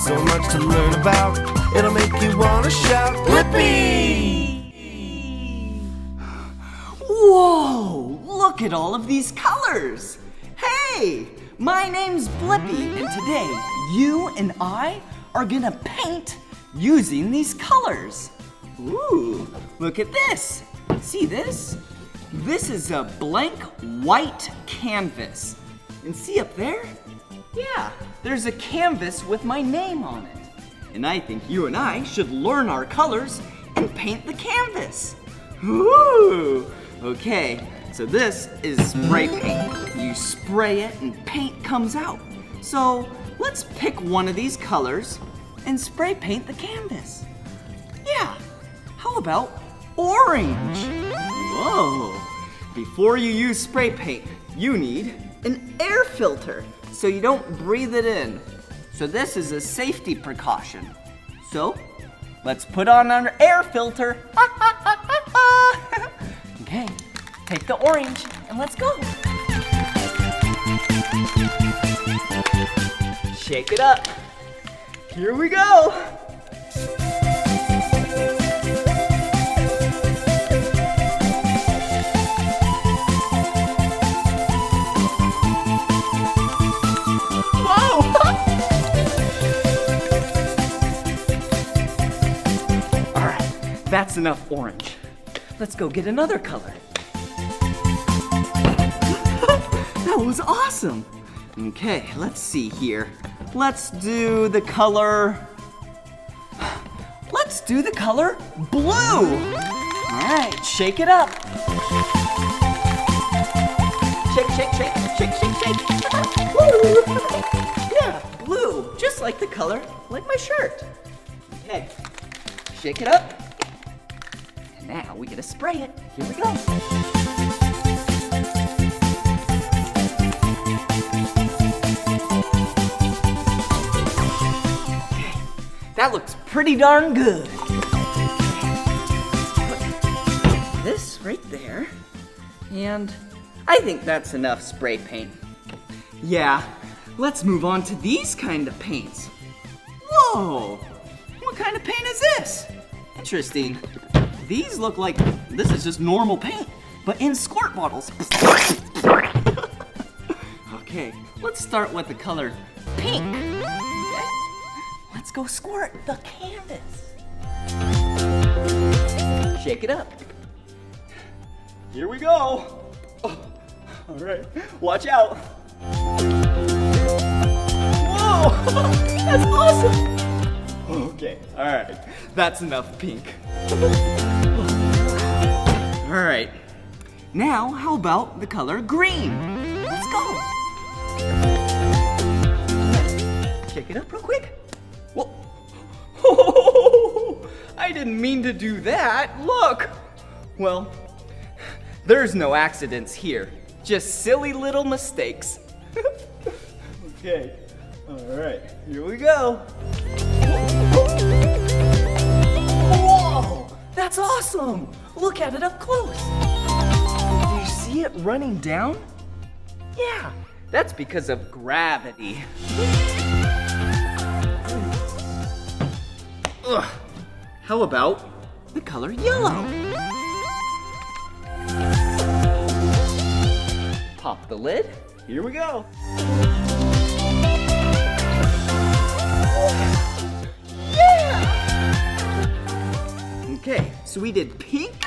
So much to learn about. It'll make you want to shout, Blippi! Whoa! Look at all of these colors! Hey! My name's Blippi, and today you and I are gonna paint using these colors. Ooh, look at this. See this? This is a blank white canvas. And see up there? Yeah, there's a canvas with my name on it. And I think you and I should learn our colors and paint the canvas. Ooh! Okay, so this is spray paint. You spray it and paint comes out. So let's pick one of these colors and spray paint the canvas. Yeah, how about orange? Whoa! Before you use spray paint, you need an air filter so you don't breathe it in. So this is a safety precaution. So let's put on our air filter. Okay, take the orange and let's go. Shake it up. Here we go. Whoa! All right, that's enough orange. Let's go get another color. That was awesome. Okay, let's see here. Let's do the color blue. All right, shake it up. Shake, shake, shake, shake, shake, shake. Woo! Yeah, blue, just like the color, like my shirt. Okay, shake it up. And now we gotta spray it. Here we go. That looks pretty darn good. Put this right there. And I think that's enough spray paint. Yeah, let's move on to these kind of paints. Whoa! What kind of paint is this? Interesting. These look like this is just normal paint, but in squirt bottles. Okay, let's start with the color pink. Let's go squirt the canvas. Shake it up. Here we go. Oh, all right, watch out. Whoa, that's awesome. Okay, all right, that's enough pink. All right, now how about the color green? Let's go. Shake it up real quick. Whoa. I didn't mean to do that. Look. Well, there's no accidents here. Just silly little mistakes. Okay. All right. Here we go. Whoa! That's awesome. Look at it up close. Do you see it running down? Yeah. That's because of gravity. Ugh. How about the color yellow? Pop the lid. Here we go. Yeah! Okay, so we did pink,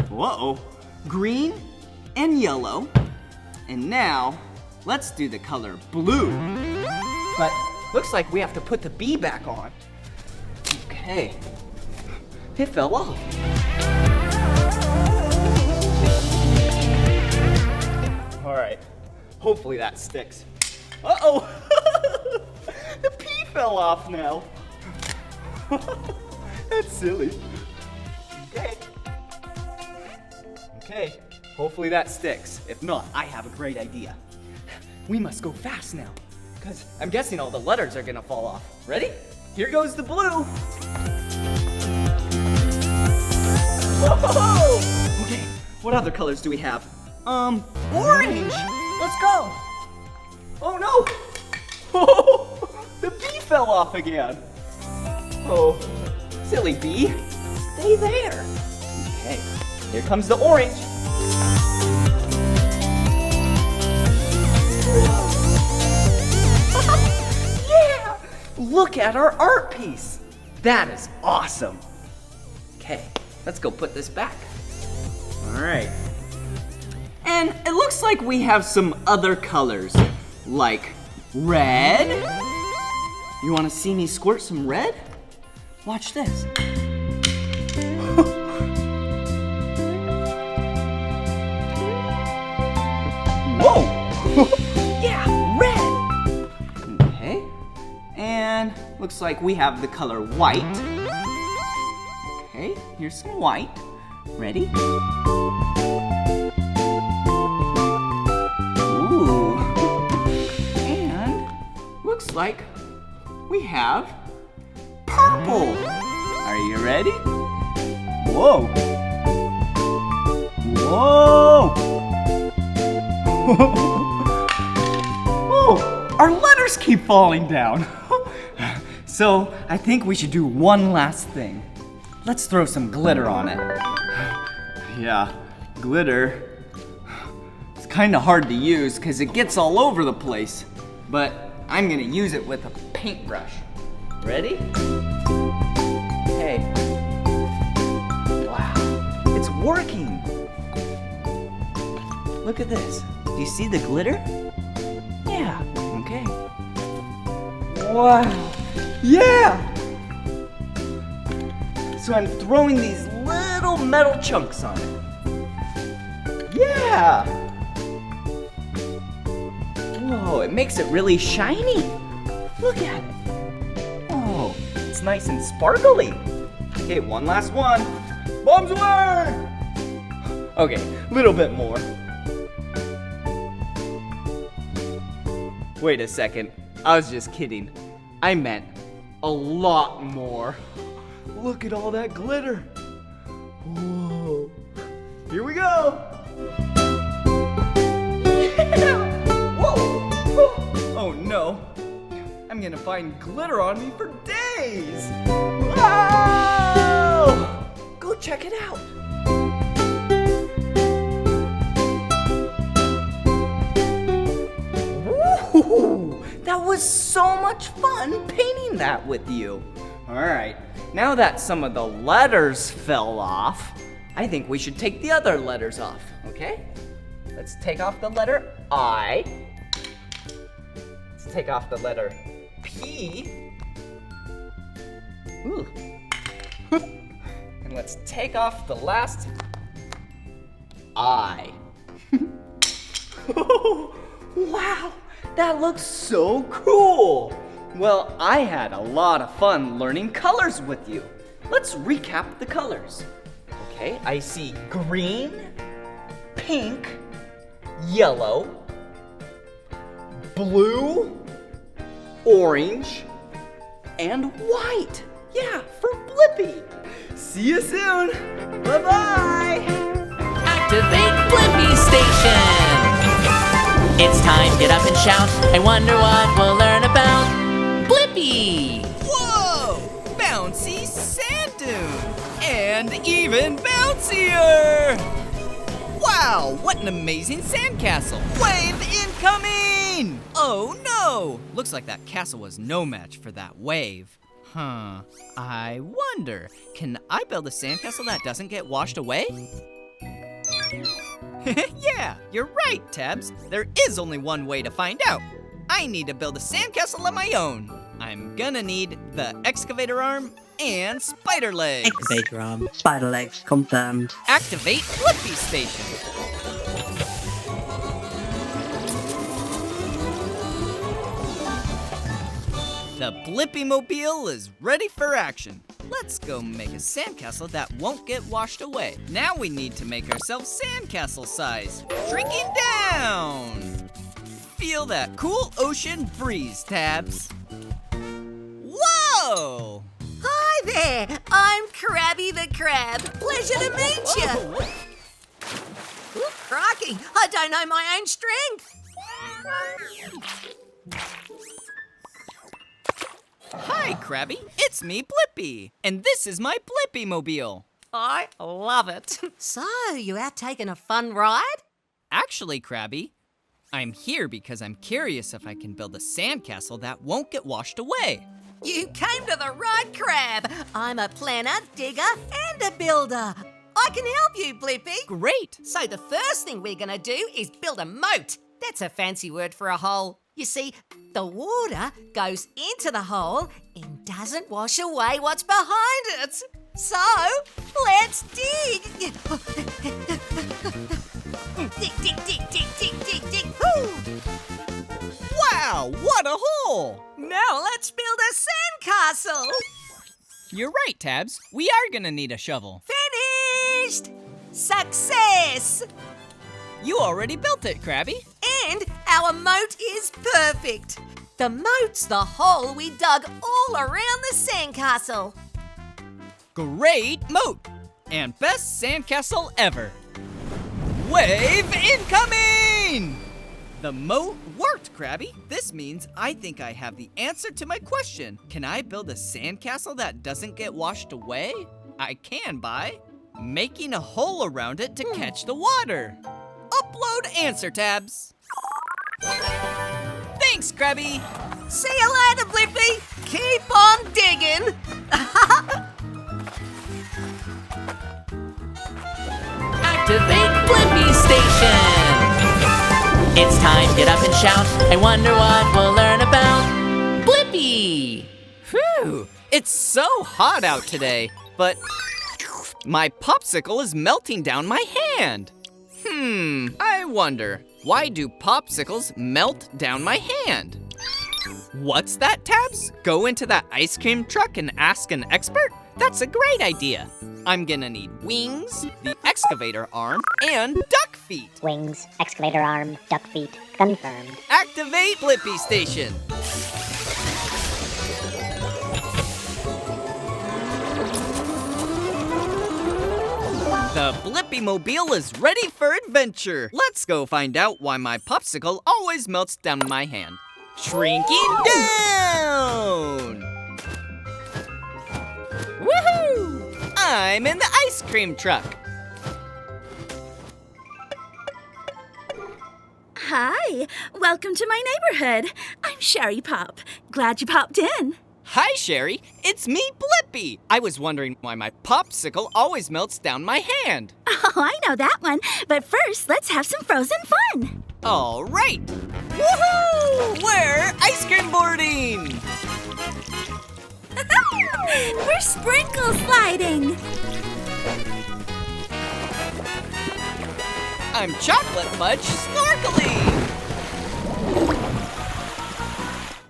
whoa, green, and yellow. And now, let's do the color blue. But looks like we have to put the bee back on. Okay, it fell off. All right, hopefully that sticks. Uh-oh, the pea fell off now. That's silly. Okay, hopefully that sticks. If not, I have a great idea. We must go fast now, because I'm guessing all the letters are gonna fall off. Ready? Here goes the blue. Whoa! Okay, what other colors do we have? Orange. Let's go. Oh no! The bee fell off again. Oh, silly bee. Stay there. Okay, here comes the orange. Yeah! Look at our art piece. That is awesome. Okay, let's go put this back. All right. And it looks like we have some other colors, like red. You want to see me squirt some red? Watch this. Whoa! Yeah, red. Okay. And looks like we have the color white. Okay, here's some white. Ready? Ooh. And looks like we have purple. Are you ready? Whoa. Whoa. Oh, our letters keep falling down. So I think we should do one last thing. Let's throw some glitter on it. Yeah, glitter. It's kind of hard to use because it gets all over the place. But I'm gonna use it with a paintbrush. Ready? Okay. Wow, it's working. Look at this. Do you see the glitter? Yeah, okay. Wow, yeah! So I'm throwing these little metal chunks on it. Yeah! Whoa, it makes it really shiny. Look at it. Oh, it's nice and sparkly. Okay, one last one. Bombs away! Okay, a little bit more. Wait a second, I was just kidding. I meant a lot more. Look at all that glitter. Whoa. Here we go. Yeah. Whoa. Oh no. I'm gonna find glitter on me for days. Whoa. Go check it out. Woo. That was so much fun painting that with you. All right, now that some of the letters fell off, I think we should take the other letters off, okay? Let's take off the letter I. Let's take off the letter P. Ooh. And let's take off the last I. Wow, that looks so cool. Well, I had a lot of fun learning colors with you. Let's recap the colors. Okay, I see green, pink, yellow, blue, orange, and white. Yeah, for Blippi. See you soon. Bye-bye. Activate Blippi Station. It's time, get up and shout. I wonder what we'll learn about Blippi. Whoa! Bouncy sand dune! And even bouncier! Wow, what an amazing sandcastle! Wave incoming! Oh no! Looks like that castle was no match for that wave. Huh. I wonder, can I build a sandcastle that doesn't get washed away? Yeah, you're right, Tabs. There is only one way to find out. I need to build a sandcastle on my own. I'm gonna need the excavator arm and spider legs. Excavator arm, spider legs, confirmed. Activate Blippi Station. The Blippi-mobile is ready for action. Let's go make a sandcastle that won't get washed away. Now we need to make ourselves sandcastle size. Shrinking down. Feel that cool ocean breeze, Tabs. Whoa! Hi there, I'm Krabby the Crab. Pleasure to meet you. Ooh, crikey, I don't know my own strength. Krabby. It's me, Blippi. And this is my Blippi mobile. I love it. So, you out taking a fun ride? Actually, Krabby, I'm here because I'm curious if I can build a sandcastle that won't get washed away. You came to the right crab. I'm a planner, digger, and a builder. I can help you, Blippi. Great. So the first thing we're gonna do is build a moat. That's a fancy word for a hole. You see, the water goes into the hole and doesn't wash away what's behind it. So, let's dig. Dig, dig, dig, dig, dig, dig, dig. Woo! Wow, what a hole! Now let's build a sandcastle. You're right, Tabs. We are gonna need a shovel. Finished! Success! You already built it, Krabby. And our moat is perfect. The moat's the hole we dug all around the sandcastle. Great moat! And best sandcastle ever. Wave incoming! The moat worked, Krabby. This means I think I have the answer to my question. Can I build a sandcastle that doesn't get washed away? I can by making a hole around it to catch the water. Upload answer, Tabs. Thanks, Krabby. See you later, Blippi. Keep on digging. Activate Blippi Station! It's time, get up and shout. I wonder what we'll learn about Blippi! Phew, it's so hot out today, but my popsicle is melting down my hand. I wonder, why do popsicles melt down my hand? What's that, Tabs? Go into that ice cream truck and ask an expert? That's a great idea. I'm gonna need wings, the excavator arm, and duck feet. Wings, excavator arm, duck feet, confirmed. Activate Blippi Station. The Blippi Mobile is ready for adventure. Let's go find out why my popsicle always melts down my hand. Shrinking down! Woohoo! I'm in the ice cream truck. Hi, welcome to my neighborhood. I'm Sherry Pop. Glad you popped in. Hi, Sherry. It's me, Blippi. I was wondering why my popsicle always melts down my hand. Oh, I know that one. But first, let's have some frozen fun. All right. Woohoo! We're ice cream boarding. We're sprinkle sliding. I'm chocolate fudge snorkeling.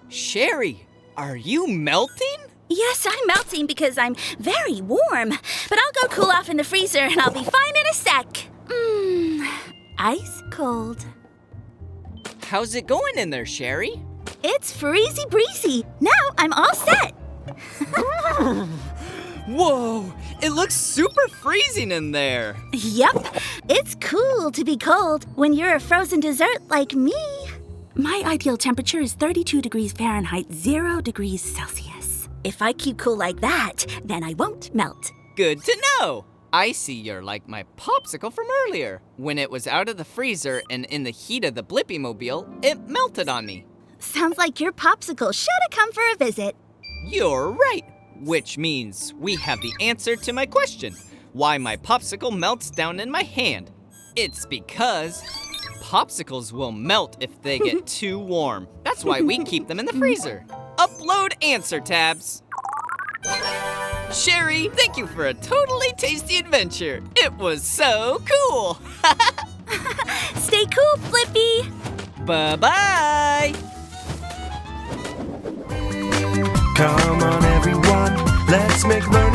Sherry, are you melting? Yes, I'm melting because I'm very warm. But I'll go cool off in the freezer and I'll be fine in a sec. Ice cold. How's it going in there, Sherry? It's freezy breezy. Now I'm all set. Whoa, it looks super freezing in there. Yup, it's cool to be cold when you're a frozen dessert like me. My ideal temperature is 32 degrees Fahrenheit, 0 degrees Celsius. If I keep cool like that, then I won't melt. Good to know. I see you're like my popsicle from earlier. When it was out of the freezer and in the heat of the Blippi Mobile, it melted on me. Sounds like your popsicle should have come for a visit. You're right, which means we have the answer to my question, why my popsicle melts down in my hand. It's because popsicles will melt if they get too warm. That's why we keep them in the freezer. Upload answer, Tabs. Sherry, thank you for a totally tasty adventure. It was so cool. Stay cool, Blippi. Bye-bye. Come on, everyone, let's make learning